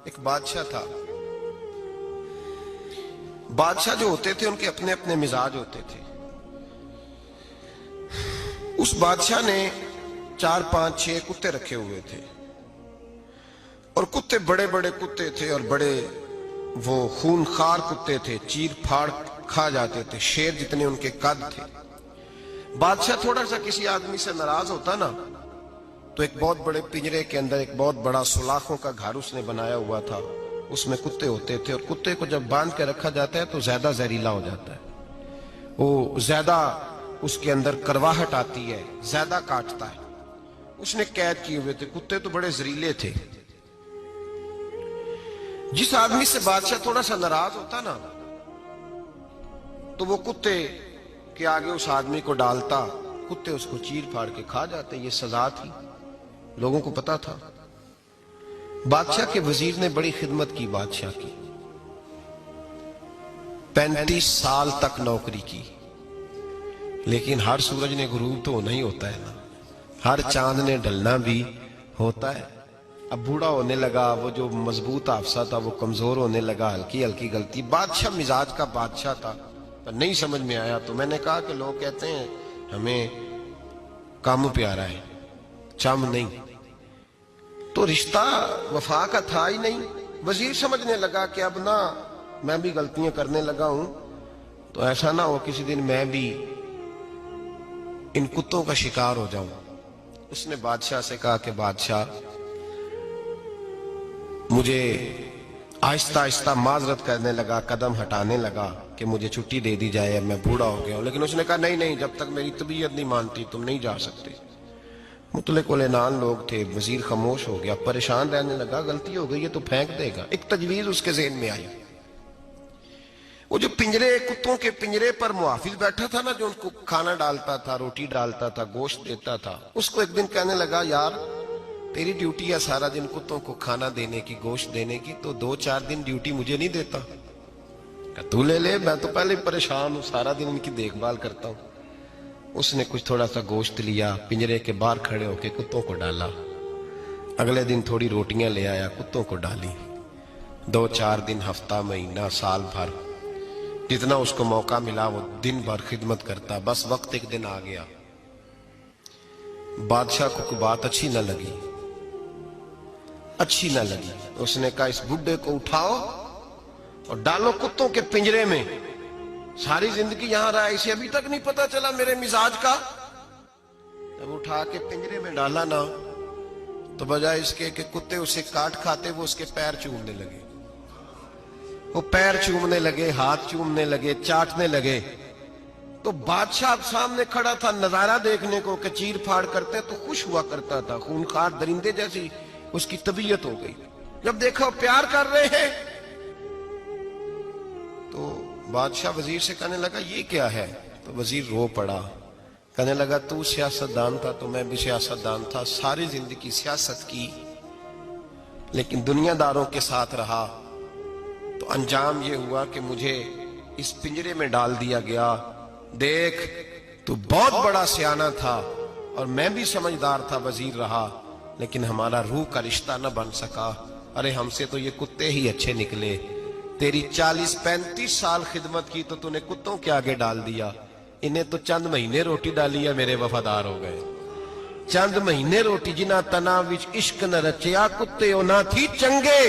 ایک بادشاہ تھا. بادشاہ جو ہوتے تھے ان کے اپنے اپنے مزاج ہوتے تھے. اس بادشاہ نے 4 5 6 کتے رکھے ہوئے تھے اور کتے بڑے بڑے کتے تھے اور بڑے وہ خونخوار کتے تھے, چیر پھاڑ کھا جاتے تھے, شیر جتنے ان کے قد تھے. بادشاہ تھوڑا سا کسی آدمی سے ناراض ہوتا نا تو ایک بہت بڑے پنجرے کے اندر ایک بہت بڑا سلاخوں کا گھر اس نے بنایا ہوا تھا, اس میں کتے ہوتے تھے اور کتے کو جب باندھ کے رکھا جاتا ہے تو زیادہ زہریلا ہو جاتا ہے, وہ زیادہ اس کے اندر کرواہٹ آتی ہے, زیادہ کاٹتا ہے. اس نے قید کیے ہوئے تھے. کتے تو بڑے زہریلے تھے. جس آدمی سے بادشاہ تھوڑا سا ناراض ہوتا نا تو وہ کتے کے آگے اس آدمی کو ڈالتا, کتے اس کو چیر پھاڑ کے کھا جاتے. یہ سزا تھی, لوگوں کو پتا تھا. بادشاہ کے وزیر نے بڑی خدمت کی بادشاہ کی, 35 سال تک نوکری کی. لیکن ہر سورج نے غروب تو ہونا ہی ہوتا ہے نا, ہر چاند نے ڈھلنا بھی ہوتا ہے. اب بوڑھا ہونے لگا, وہ جو مضبوط حافظہ تھا وہ کمزور ہونے لگا, ہلکی ہلکی غلطی. بادشاہ مزاج کا بادشاہ تھا, پر نہیں سمجھ میں آیا تو میں نے کہا کہ لوگ کہتے ہیں ہمیں کام پیارا ہے, چم نہیں. تو رشتہ وفا کا تھا ہی نہیں. وزیر سمجھنے لگا کہ اب نہ میں بھی غلطیاں کرنے لگا ہوں تو ایسا نہ ہو کسی دن میں بھی ان کتوں کا شکار ہو جاؤں. اس نے بادشاہ سے کہا کہ بادشاہ مجھے آہستہ آہستہ معذرت کرنے لگا, قدم ہٹانے لگا کہ مجھے چھٹی دے دی جائے, میں بوڑھا ہو گیا ہوں. لیکن اس نے کہا نہیں نہیں, جب تک میری طبیعت نہیں مانتی تم نہیں جا سکتے. مطلق العنان لوگ تھے. وزیر خاموش ہو گیا, پریشان رہنے لگا, غلطی ہو گئی ہے تو پھینک دے گا. ایک تجویز اس کے ذہن میں آئی. وہ جو پنجرے, کتوں کے پنجرے پر محافظ بیٹھا تھا نا, جو ان کو کھانا ڈالتا تھا, روٹی ڈالتا تھا, گوشت دیتا تھا, اس کو ایک دن کہنے لگا یار تیری ڈیوٹی ہے سارا دن کتوں کو کھانا دینے کی, گوشت دینے کی, تو 2 4 دن ڈیوٹی مجھے نہیں دیتا؟ کہ تو لے لے, میں تو پہلے پریشان ہوں, سارا دن ان کی دیکھ بھال کرتا ہوں. اس نے کچھ تھوڑا سا گوشت لیا, پنجرے کے باہر کھڑے ہو کے کتوں کو ڈالا. اگلے دن تھوڑی روٹیاں لے آیا, کتوں کو ڈالی. 2 4 دن, ہفتہ, مہینہ, سال بھر, جتنا اس کو موقع ملا وہ دن بھر خدمت کرتا. بس وقت ایک دن آ گیا, بادشاہ کو کوئی بات اچھی نہ لگی. اس نے کہا اس بڈھے کو اٹھاؤ اور ڈالو کتوں کے پنجرے میں. ساری زندگی یہاں رہا, اسے ابھی تک نہیں پتا چلا میرے مزاج کا. جب اٹھا کے پنجرے میں ڈالا نا تو بجائے اس کے کہ کتے اسے کاٹ کھاتے, وہ اس کے پیر چومنے لگے. وہ پیر چومنے لگے, ہاتھ چومنے لگے, چاٹنے لگے. تو بادشاہ سامنے کھڑا تھا نظارہ دیکھنے کو کہ چیر پھاڑ کرتے تو خوش ہوا کرتا تھا, خونخوار درندے جیسی اس کی طبیعت ہو گئی. جب دیکھا پیار کر رہے ہیں تو بادشاہ وزیر سے کہنے لگا یہ کیا ہے؟ تو وزیر رو پڑا, کہنے لگا تو سیاستدان تھا تو میں بھی سیاستدان تھا, ساری زندگی سیاست کی لیکن دنیا داروں کے ساتھ رہا, تو انجام یہ ہوا کہ مجھے اس پنجرے میں ڈال دیا گیا. دیکھ تو بہت بڑا سیانہ تھا اور میں بھی سمجھدار تھا, وزیر رہا, لیکن ہمارا روح کا رشتہ نہ بن سکا. ارے ہم سے تو یہ کتے ہی اچھے نکلے. تیری 40 35 سال خدمت کی تو نے کتوں کے آگے ڈال دیا. انہیں تو چند مہینے روٹی ڈالی ہے, میرے وفادار ہو گئے. چند مہینے روٹی, جنہ تنا وچ عشق نہ رچیا کتے نہ تھی چنگے.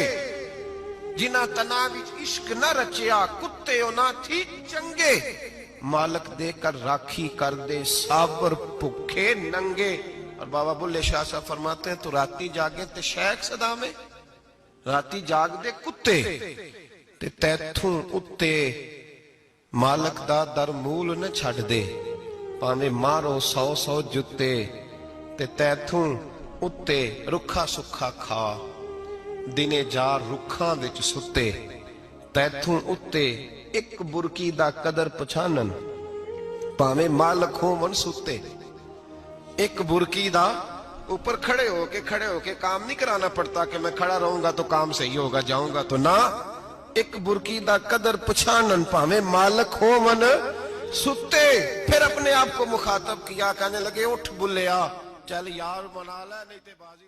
جنہ تنا وچ عشق نہ رچیا کتے نہ تھی چنگے. مالک دے کر راکھی کر دے صابر بھوکے ننگے. اور بابا بلے شاہ صاحب فرماتے ہیں تو راتی جاگے تے شیخ صدا میں, راتی جاگ دے کتے تے تیتھوں اتے مالک دا در مول نہ چھڑ دے. پاویں مارو 100 جتے تے تیتھوں اتے رکھا سکھا کھا. دنے جار رکھاں وچ ستے تیتھوں اتے ایک برکی دا قدر پچھانن. پاویں مالک ہوں من ستے. ایک برکی دا اوپر کھڑے ہو کے کام نہیں کرانا پڑتا کہ میں کھڑا رہوں گا تو کام صحیح ہوگا, جاؤں گا تو نہ. ایک برکی دا قدر پچھانن پاویں مالک ہو من ستے. پھر اپنے آپ کو مخاطب کیا, کہنے لگے اٹھ بلیا چل یار منا لے نہیں تے بازی